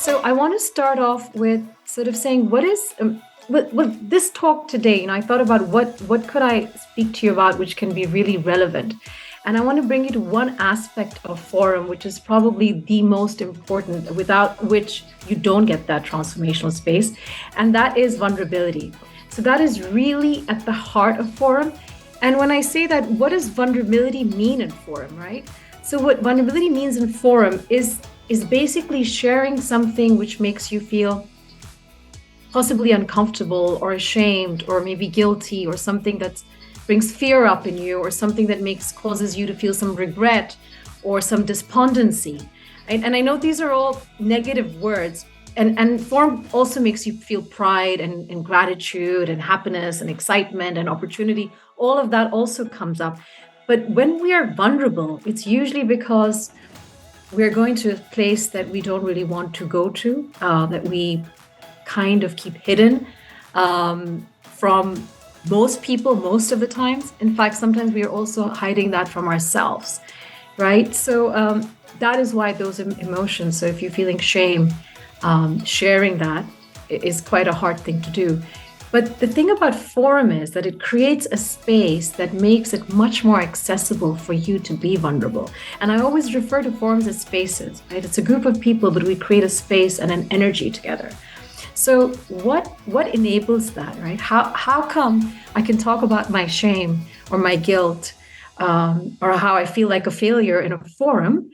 So I want to start off with sort of saying what is with this talk today. I thought about what could I speak to you about, which can be really relevant. And I want to bring you to one aspect of forum, which is probably the most important, without which you don't get that transformational space. And that is vulnerability. So that is really at the heart of forum. And when I say that, what does vulnerability mean in forum, right? So what vulnerability means in forum is basically sharing something which makes you feel possibly uncomfortable or ashamed or maybe guilty, or something that brings fear up in you, or something that causes you to feel some regret or some despondency. And I know these are all negative words, and forum also makes you feel pride and gratitude and happiness and excitement and opportunity. All of that also comes up. But when we are vulnerable, it's usually because we're going to a place that we don't really want to go to, that we kind of keep hidden from most people most of the times. In fact, sometimes we are also hiding that from ourselves, right? So that is why those emotions, so if you're feeling shame, sharing that is quite a hard thing to do. But the thing about forum is that it creates a space that makes it much more accessible for you to be vulnerable. And I always refer to forums as spaces, right? It's a group of people, but we create a space and an energy together. So what enables that, right? How come I can talk about my shame or my guilt, or how I feel like a failure in a forum,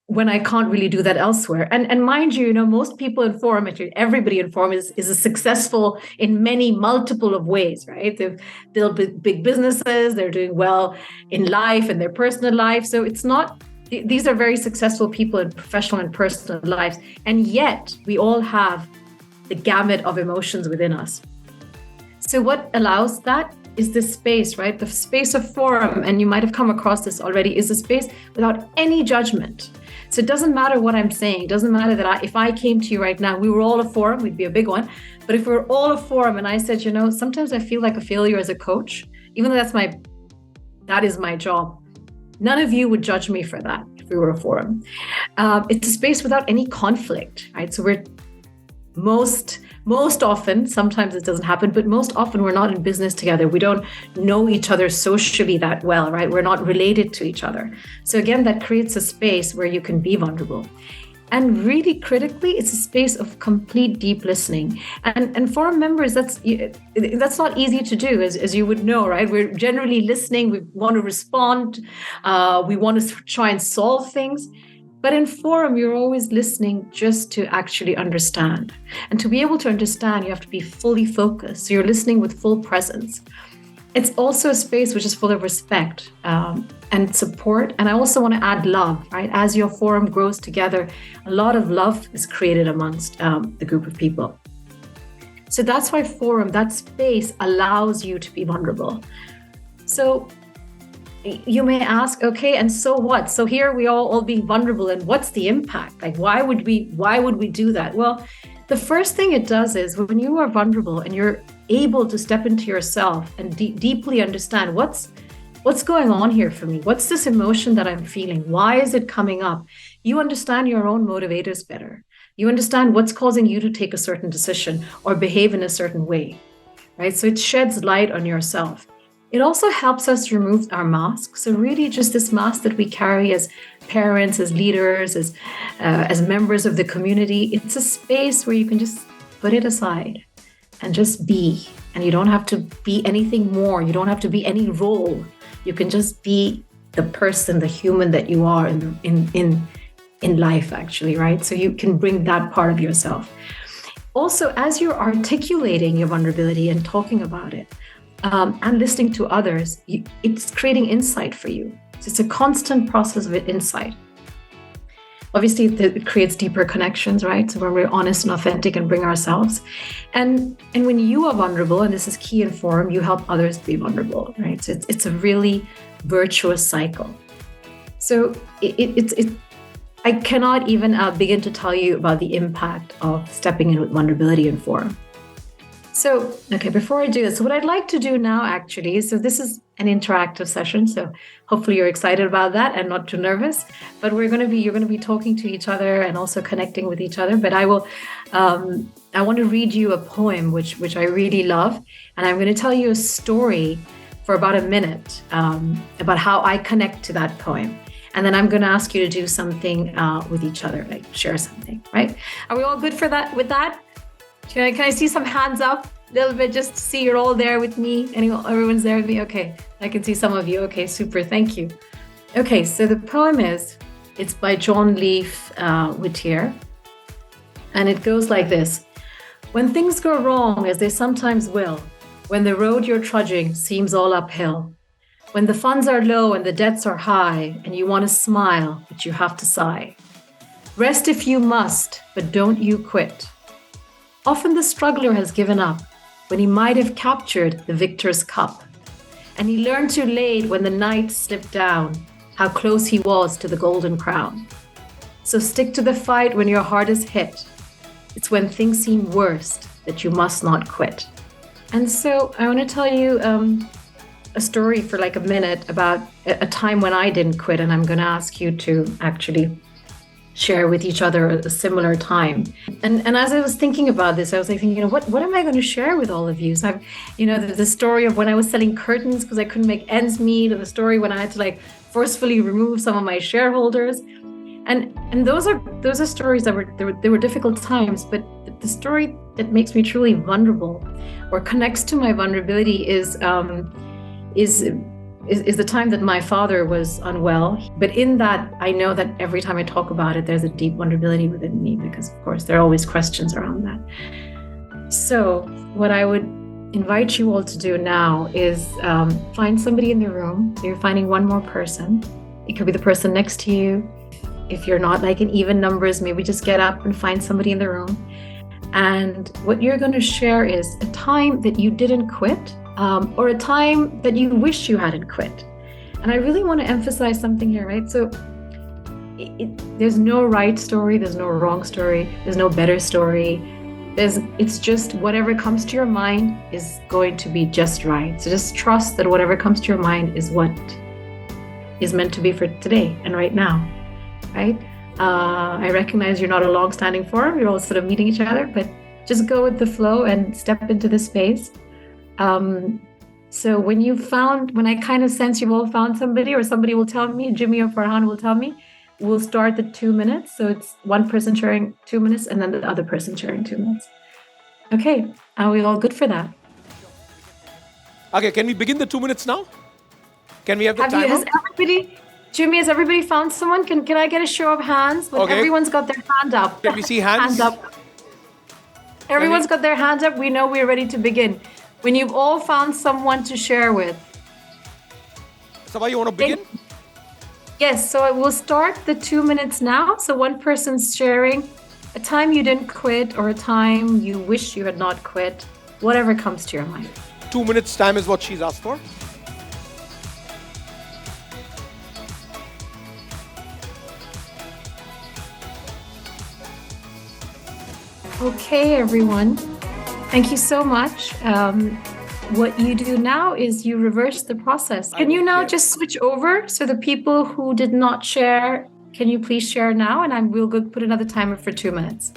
when I can't really do that elsewhere? And mind you, most people in forum, actually everybody in forum is successful in multiple of ways, right? They've built big businesses, they're doing well in life and their personal life. So it's not, these are very successful people in professional and personal lives. And yet we all have the gamut of emotions within us. So what allows that is this space, right? The space of forum, and you might have come across this already, is a space without any judgment. So it doesn't matter what I'm saying. It doesn't matter that if I came to you right now, we were all a forum, we'd be a big one. But if we're all a forum and I said, sometimes I feel like a failure as a coach, even though that is my job, none of you would judge me for that if we were a forum. It's a space without any conflict, right? So we're most often, sometimes it doesn't happen, but most often we're not in business together. We don't know each other socially that well, right? We're not related to each other. So again, that creates a space where you can be vulnerable. And really critically, it's a space of complete deep listening. And forum members, that's not easy to do, as you would know, right? We're generally listening. We want to respond. We want to try and solve things. But in forum, you're always listening just to actually understand. And to be able to understand, you have to be fully focused. So you're listening with full presence. It's also a space which is full of respect and support. And I also want to add love, right? As your forum grows together, a lot of love is created amongst the group of people. So that's why forum, that space, allows you to be vulnerable. So you may ask, okay, and so what? So here we all being vulnerable, and what's the impact? Like, why would we do that? Well, the first thing it does is when you are vulnerable and you're able to step into yourself and deeply understand what's going on here for me. What's this emotion that I'm feeling? Why is it coming up? You understand your own motivators better. You understand what's causing you to take a certain decision or behave in a certain way, right? So it sheds light on yourself. It also helps us remove our masks. So really just this mask that we carry as parents, as leaders, as members of the community. It's a space where you can just put it aside and just be. And you don't have to be anything more. You don't have to be any role. You can just be the person, the human that you are in life, actually, right? So you can bring that part of yourself. Also, as you're articulating your vulnerability and talking about it, and listening to others, it's creating insight for you. So it's a constant process of insight. Obviously, it creates deeper connections, right? So when we're honest and authentic and bring ourselves. And when you are vulnerable, and this is key in forum, you help others be vulnerable, right? So it's a really virtuous cycle. So I cannot even begin to tell you about the impact of stepping in with vulnerability in forum. Okay, before I do this, so what I'd like to do now actually, so this is an interactive session, so hopefully you're excited about that and not too nervous, but you're going to be talking to each other and also connecting with each other. But I want to read you a poem, which I really love. And I'm going to tell you a story for about a minute about how I connect to that poem. And then I'm going to ask you to do something with each other, like share something, right? Are we all good for that? With that? Can I see some hands up a little bit just to see you're all there with me? Everyone's there with me? Okay, I can see some of you. Okay, super, thank you. Okay, so the poem it's by John Leaf Whittier, and it goes like this. When things go wrong, as they sometimes will, when the road you're trudging seems all uphill, when the funds are low and the debts are high, and you want to smile, but you have to sigh. Rest if you must, but don't you quit. Often the struggler has given up when he might have captured the victor's cup. And he learned too late when the night slipped down how close he was to the golden crown. So stick to the fight when your heart is hit. It's when things seem worst that you must not quit. And so I want to tell you a story for like a minute about a time when I didn't quit. And I'm going to ask you to actually share with each other a similar time. And as I was thinking about this, I was like thinking, what am I going to share with all of you? So the story of when I was selling curtains because I couldn't make ends meet, or the story when I had to like forcefully remove some of my shareholders. And those are stories that were difficult times, but the story that makes me truly vulnerable or connects to my vulnerability is the time that my father was unwell. But in that, I know that every time I talk about it, there's a deep vulnerability within me because, of course, there are always questions around that. So what I would invite you all to do now is find somebody in the room. So you're finding one more person. It could be the person next to you. If you're not like in even numbers, maybe just get up and find somebody in the room. And what you're going to share is a time that you didn't quit, or a time that you wish you hadn't quit. And I really want to emphasize something here, right? So there's no right story, there's no wrong story, there's no better story. It's just whatever comes to your mind is going to be just right. So just trust that whatever comes to your mind is what is meant to be for today and right now, right? I recognize you're not a long-standing forum, you're all sort of meeting each other, but just go with the flow and step into this space. So when I kind of sense you've all found somebody, or somebody will tell me, Jimmy or Farhan will tell me, we'll start the 2 minutes. So it's one person sharing 2 minutes and then the other person sharing 2 minutes. Okay, are we all good for that? Okay, can we begin the 2 minutes now? Can we have the timer? Jimmy, has everybody found someone? Can I get a show of hands? When everyone's got their hand up. Can we see hands? Hands up. Everyone's got their hands up. We know we're ready to begin. When you've all found someone to share with. Sabah, you want to begin? Yes, so we'll start the 2 minutes now. So one person's sharing a time you didn't quit or a time you wish you had not quit, whatever comes to your mind. 2 minutes time is what she's asked for. Okay, everyone. Thank you so much. What you do now is you reverse the process. Can you now just switch over? So the people who did not share, can you please share now? And we'll go put another timer for 2 minutes.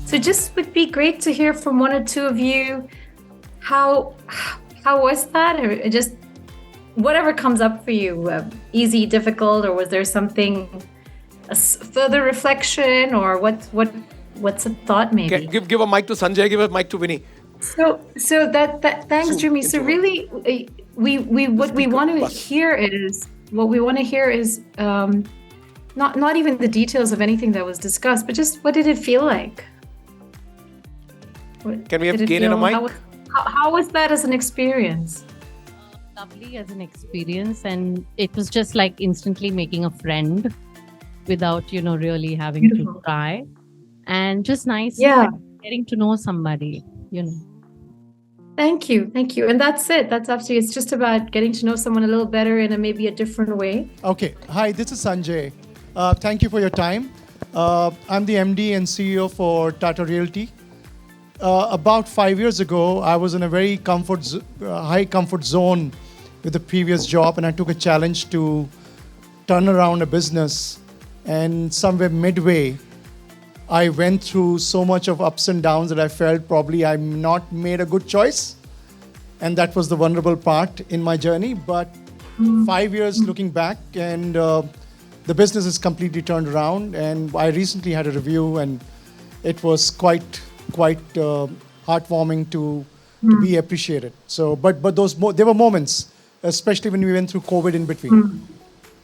So just would be great to hear from one or two of you. How was that? Or just whatever comes up for you, easy, difficult, or was there something, a further reflection, or what's a thought maybe? Okay, give a mic to Sanjay, give a mic to Vinny. So thanks, Jimmy. So really, what we want to hear is not even the details of anything that was discussed, but just what did it feel like? Can we have Gain in a mic? How was that as an experience? Lovely as an experience, and it was just like instantly making a friend without really having Beautiful. to try, and just nice getting to know somebody. Thank you, and that's it. That's absolutely. It's just about getting to know someone a little better in maybe a different way. Okay, hi, this is Sanjay. Thank you for your time. I'm the MD and CEO for Tata Realty. About 5 years ago, I was in a very high comfort zone with the previous job, and I took a challenge to turn around a business. And somewhere midway, I went through so much of ups and downs that I felt probably I not made a good choice. And that was the vulnerable part in my journey. But 5 years looking back, and the business is completely turned around. And I recently had a review, and it was quite heartwarming to be appreciated. So, but there were moments, especially when we went through COVID in between.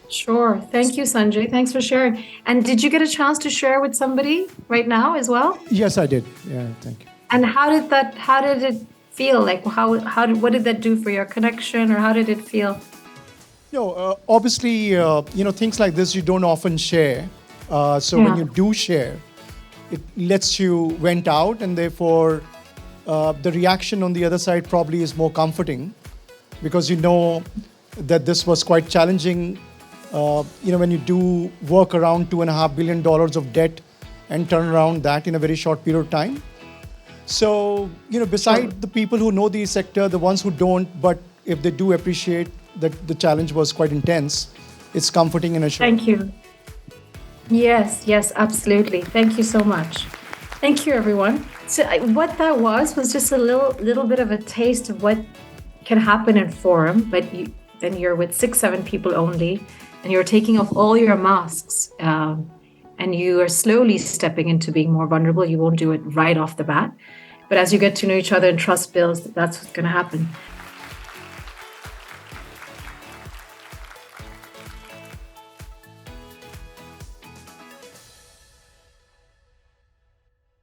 Sure. Thank you, Sanjay. Thanks for sharing. And did you get a chance to share with somebody right now as well? Yes, I did. Yeah, thank you. And how did it feel? Like what did that do for your connection, or how did it feel? No, obviously, things like this you don't often share. When you do share, it lets you vent out, and therefore the reaction on the other side probably is more comforting, because you know that this was quite challenging. When you do work around $2.5 billion of debt and turn around that in a very short period of time. So, beside the people who know the sector, the ones who don't, but if they do appreciate that the challenge was quite intense, it's comforting and assuring. Thank you. Yes, absolutely. Thank you so much. Thank you, everyone. So what that was just a little bit of a taste of what can happen in forum, but then you're with 6-7 people only, and you're taking off all your masks, and you are slowly stepping into being more vulnerable. You won't do it right off the bat, but as you get to know each other and trust builds, that's what's going to happen.